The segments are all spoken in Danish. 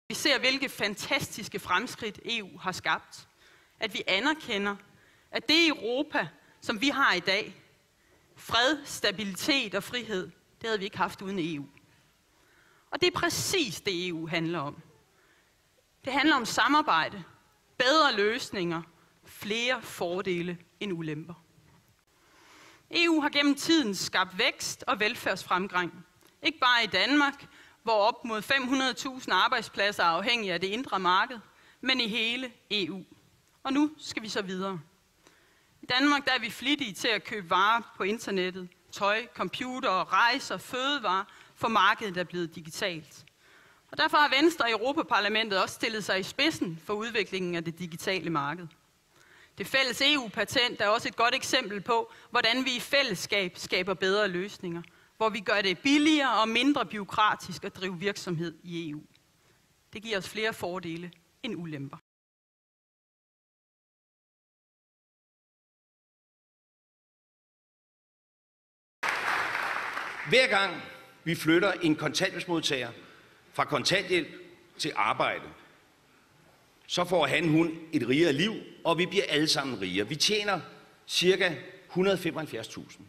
Vi ser, hvilke fantastiske fremskridt EU har skabt. At vi anerkender, at det Europa, som vi har i dag, fred, stabilitet og frihed, det havde vi ikke haft uden EU. Og det er præcis det, EU handler om. Det handler om samarbejde, bedre løsninger, flere fordele end ulemper. EU har gennem tiden skabt vækst og velfærdsfremgang. Ikke bare i Danmark, hvor op mod 500.000 arbejdspladser er afhængige af det indre marked, men i hele EU. Og nu skal vi så videre. I Danmark der er vi flittige til at købe varer på internettet, tøj, computer, rejser, fødevarer, for markedet er blevet digitalt. Og derfor har Venstre i Europaparlamentet også stillet sig i spidsen for udviklingen af det digitale marked. Det fælles EU-patent er også et godt eksempel på, hvordan vi i fællesskab skaber bedre løsninger, hvor vi gør det billigere og mindre bureaukratisk at drive virksomhed i EU. Det giver os flere fordele end ulemper. Hver gang vi flytter en kontanthjælpsmodtager fra kontanthjælp til arbejde, så får hun et rigere liv, og vi bliver alle sammen rigere. Vi tjener ca. 175.000.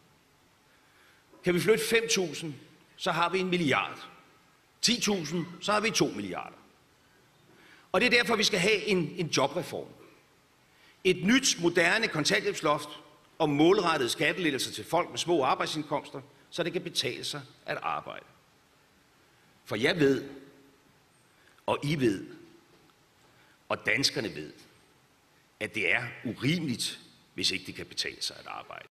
Kan vi flytte 5.000, så har vi 1 milliard. 10.000, så har vi 2 milliarder. Og det er derfor, vi skal have en jobreform. Et nyt, moderne kontanthjælpsloft og målrettede skattelettelser til folk med små arbejdsindkomster, så det kan betale sig at arbejde. For jeg ved, og I ved, og danskerne ved, at det er urimeligt, hvis ikke det kan betale sig at arbejde.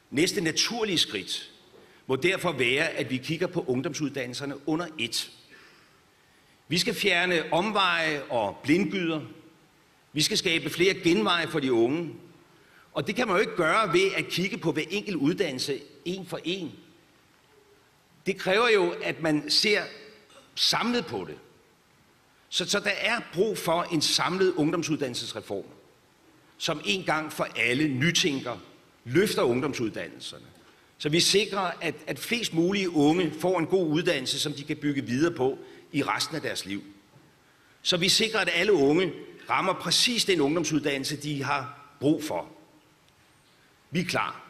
Næste naturlige skridt, må derfor være, at vi kigger på ungdomsuddannelserne under ét. Vi skal fjerne omveje og blindgyder. Vi skal skabe flere genveje for de unge. Og det kan man jo ikke gøre ved at kigge på hver enkelt uddannelse en for en. Det kræver jo, at man ser samlet på det. Så der er brug for en samlet ungdomsuddannelsesreform, som en gang for alle nytænker, løfter ungdomsuddannelserne. Så vi sikrer, at flest mulige unge får en god uddannelse, som de kan bygge videre på i resten af deres liv. Så vi sikrer, at alle unge rammer præcis den ungdomsuddannelse, de har brug for. Vi er klar.